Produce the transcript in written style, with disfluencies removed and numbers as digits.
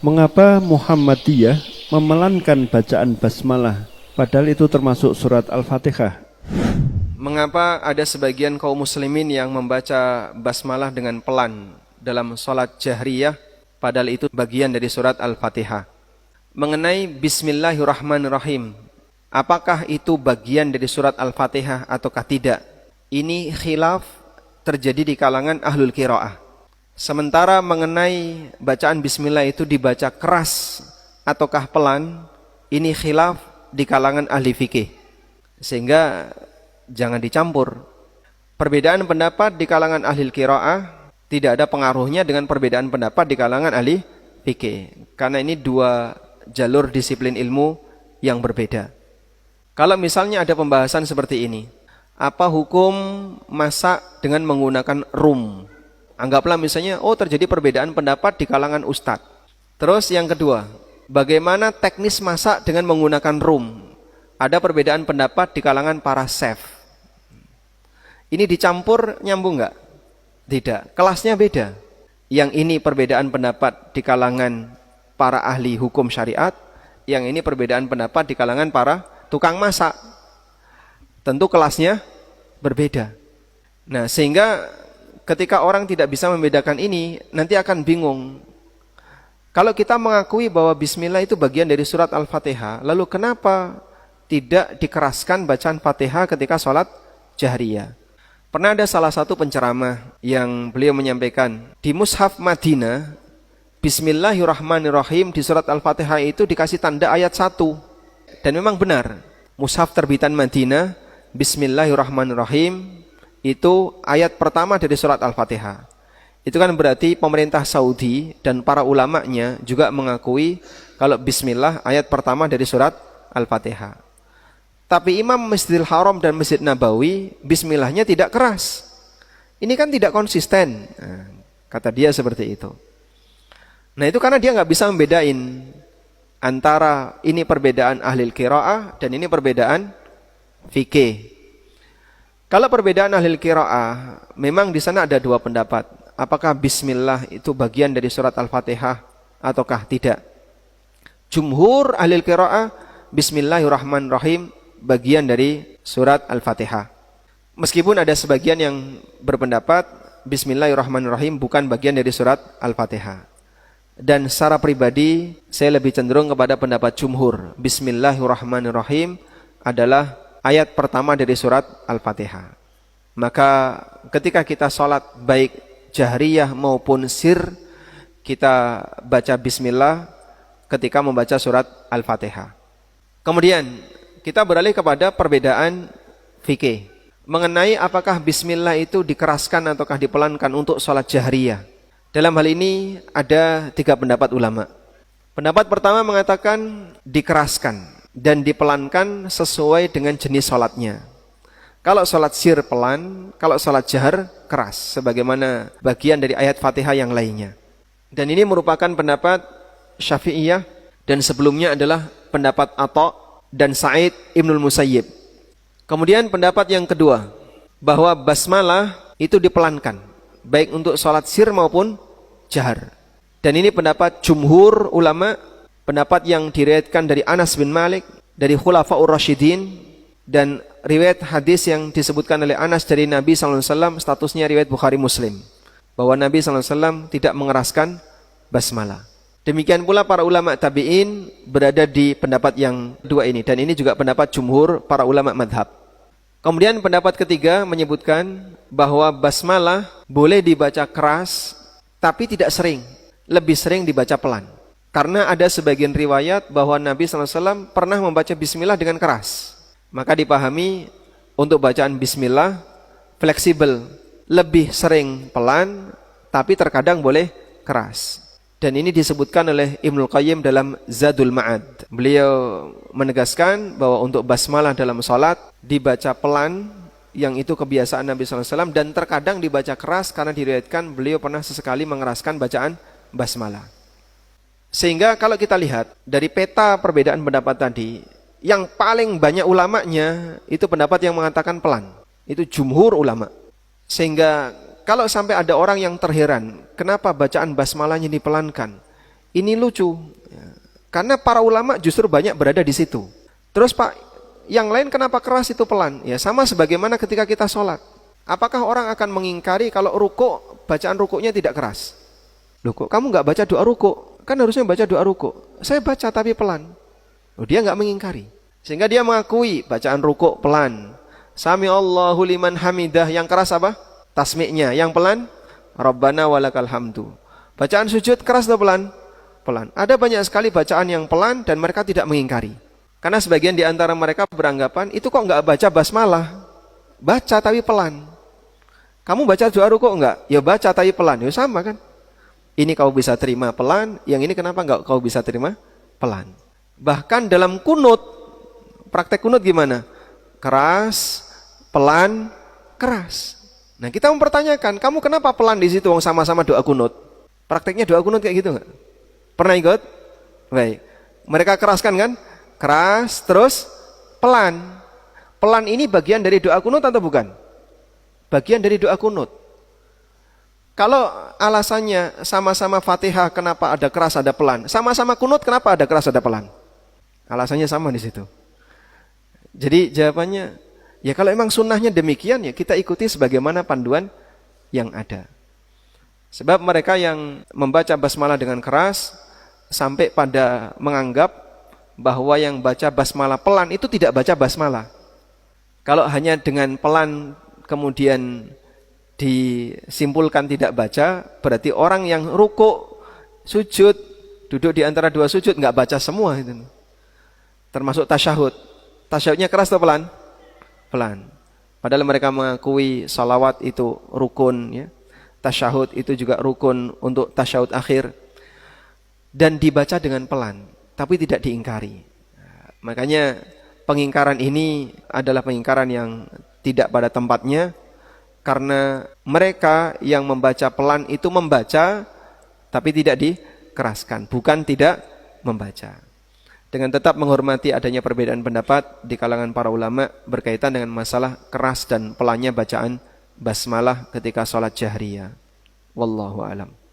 Mengapa Muhammadiyah memelankan bacaan basmalah padahal itu termasuk surat Al-Fatihah? Mengapa ada sebagian kaum muslimin yang membaca basmalah dengan pelan dalam sholat jahriyah padahal itu bagian dari surat Al-Fatihah? Mengenai Bismillahirrahmanirrahim, apakah itu bagian dari surat Al-Fatihah ataukah tidak? Ini khilaf terjadi di kalangan ahlul qiraah. Sementara mengenai bacaan bismillah itu dibaca keras ataukah pelan, ini khilaf di kalangan ahli fikih. Sehingga jangan dicampur. Perbedaan pendapat di kalangan ahli qiraah tidak ada pengaruhnya dengan perbedaan pendapat di kalangan ahli fikih. Karena ini dua jalur disiplin ilmu yang berbeda. Kalau misalnya ada pembahasan seperti ini, apa hukum masak dengan menggunakan rum? Anggaplah misalnya, terjadi perbedaan pendapat di kalangan ustadz. Terus yang kedua, bagaimana teknis masak dengan menggunakan rum? Ada perbedaan pendapat di kalangan para chef. Ini dicampur nyambung nggak? Tidak, kelasnya beda. Yang ini perbedaan pendapat di kalangan para ahli hukum syariat, yang ini perbedaan pendapat di kalangan para tukang masak. Tentu kelasnya berbeda. Nah, sehingga ketika orang tidak bisa membedakan ini, nanti akan bingung. Kalau kita mengakui bahwa bismillah itu bagian dari surat Al-Fatihah, lalu kenapa tidak dikeraskan bacaan Fatihah ketika sholat jahriyah? Pernah ada salah satu penceramah yang beliau menyampaikan, di mushaf Madinah, Bismillahirrahmanirrahim di surat Al-Fatihah itu dikasih tanda ayat 1. Dan memang benar, mushaf terbitan Madinah, Bismillahirrahmanirrahim, itu ayat pertama dari surat Al-Fatihah. Itu kan berarti pemerintah Saudi dan para ulamanya juga mengakui kalau bismillah ayat pertama dari surat Al-Fatihah. Tapi Imam Masjidil Haram dan Masjid Nabawi bismillahnya tidak keras. Ini kan tidak konsisten. Nah, kata dia seperti itu. Nah, itu karena dia nggak bisa membedain antara ini perbedaan ahli qiraah dan ini perbedaan fikih. Kalau perbedaan ahli qiraah, memang di sana ada dua pendapat. Apakah bismillah itu bagian dari surat Al-Fatihah ataukah tidak? Jumhur ahli qiraah, Bismillahirrahmanirrahim bagian dari surat Al-Fatihah. Meskipun ada sebagian yang berpendapat Bismillahirrahmanirrahim bukan bagian dari surat Al-Fatihah. Dan secara pribadi saya lebih cenderung kepada pendapat jumhur. Bismillahirrahmanirrahim adalah ayat pertama dari surat Al-Fatihah. Maka ketika kita sholat baik jahriyah maupun sir, kita baca bismillah ketika membaca surat Al-Fatihah. Kemudian kita beralih kepada perbedaan fikih mengenai apakah bismillah itu dikeraskan ataukah dipelankan untuk sholat jahriyah. Dalam hal ini ada 3 pendapat ulama. Pendapat pertama mengatakan dikeraskan dan dipelankan sesuai dengan jenis sholatnya. Kalau sholat sir pelan, kalau sholat jahar keras, sebagaimana bagian dari ayat Fatihah yang lainnya. Dan ini merupakan pendapat Syafi'iyah, dan sebelumnya adalah pendapat Atha dan Sa'id Ibnul Musayyib. Kemudian pendapat yang kedua, bahwa basmalah itu dipelankan, baik untuk sholat sir maupun jahar. Dan ini pendapat jumhur ulama, pendapat yang diriwayatkan dari Anas bin Malik, dari Khulafaur Rasyidin, dan riwayat hadis yang disebutkan oleh Anas dari Nabi SAW, statusnya riwayat Bukhari Muslim, bahwa Nabi SAW tidak mengeraskan basmalah. Demikian pula para ulama tabi'in berada di pendapat yang dua ini, dan ini juga pendapat jumhur para ulama madhab. Kemudian pendapat ketiga menyebutkan bahwa basmalah boleh dibaca keras, tapi tidak sering, lebih sering dibaca pelan. Karena ada sebagian riwayat bahwa Nabi SAW pernah membaca bismillah dengan keras. Maka dipahami untuk bacaan bismillah fleksibel, lebih sering pelan, tapi terkadang boleh keras. Dan ini disebutkan oleh Ibnul Qayyim dalam Zadul Ma'ad. Beliau menegaskan bahwa untuk basmalah dalam sholat dibaca pelan, yang itu kebiasaan Nabi SAW, dan terkadang dibaca keras karena diriwayatkan beliau pernah sesekali mengeraskan bacaan basmalah. Sehingga kalau kita lihat dari peta perbedaan pendapat tadi, yang paling banyak ulamanya itu pendapat yang mengatakan pelan. Itu jumhur ulama. Sehingga kalau sampai ada orang yang terheran, kenapa bacaan basmalahnya dipelankan? Ini lucu. Karena para ulama justru banyak berada di situ. Terus Pak, yang lain kenapa keras itu pelan? Ya sama sebagaimana ketika kita sholat. Apakah orang akan mengingkari kalau rukuk, bacaan rukuknya tidak keras? Loh kok kamu nggak baca doa rukuk? Kan harusnya baca doa rukuk. Saya baca tapi pelan. Loh, dia nggak mengingkari. Sehingga dia mengakui bacaan rukuk pelan. Sami Allahu liman hamidah. Yang keras apa? Tasmi'nya. Yang pelan? Rabbana walakal hamdu. Bacaan sujud keras atau pelan? Pelan. Ada banyak sekali bacaan yang pelan dan mereka tidak mengingkari. Karena sebagian di antara mereka beranggapan, itu kok nggak baca basmalah? Baca tapi pelan. Kamu baca doa rukuk enggak? Ya baca tapi pelan. Ya sama kan? Ini kau bisa terima pelan, yang ini kenapa enggak kau bisa terima pelan? Bahkan dalam kunut, praktek kunut gimana? Keras, pelan, keras. Nah kita mempertanyakan, kamu kenapa pelan di situ? Wong sama-sama doa kunut. Prakteknya doa kunut kayak gitu enggak? Pernah ikut? Baik. Mereka keraskan kan? Keras, terus pelan. Pelan ini bagian dari doa kunut atau bukan? Bagian dari doa kunut. Kalau alasannya sama-sama Fatihah, kenapa ada keras ada pelan? Sama-sama kunut, kenapa ada keras ada pelan? Alasannya sama di situ. Jadi jawabannya, ya kalau emang sunnahnya demikian, ya kita ikuti sebagaimana panduan yang ada. Sebab mereka yang membaca basmalah dengan keras sampai pada menganggap bahwa yang baca basmalah pelan itu tidak baca basmalah. Kalau hanya dengan pelan kemudian disimpulkan tidak baca, berarti orang yang rukuk, sujud, duduk di antara dua sujud nggak baca semua itu. Termasuk tasyahud. Tasyahudnya keras atau pelan? Pelan. Padahal mereka mengakui salawat itu rukun, ya. Tasyahud itu juga rukun untuk tasyahud akhir. Dan dibaca dengan pelan, tapi tidak diingkari. Makanya pengingkaran ini adalah pengingkaran yang tidak pada tempatnya, karena mereka yang membaca pelan itu membaca tapi tidak dikeraskan, bukan tidak membaca. Dengan tetap menghormati adanya perbedaan pendapat di kalangan para ulama berkaitan dengan masalah keras dan pelannya bacaan basmalah ketika sholat jahriyah. Wallahu alam.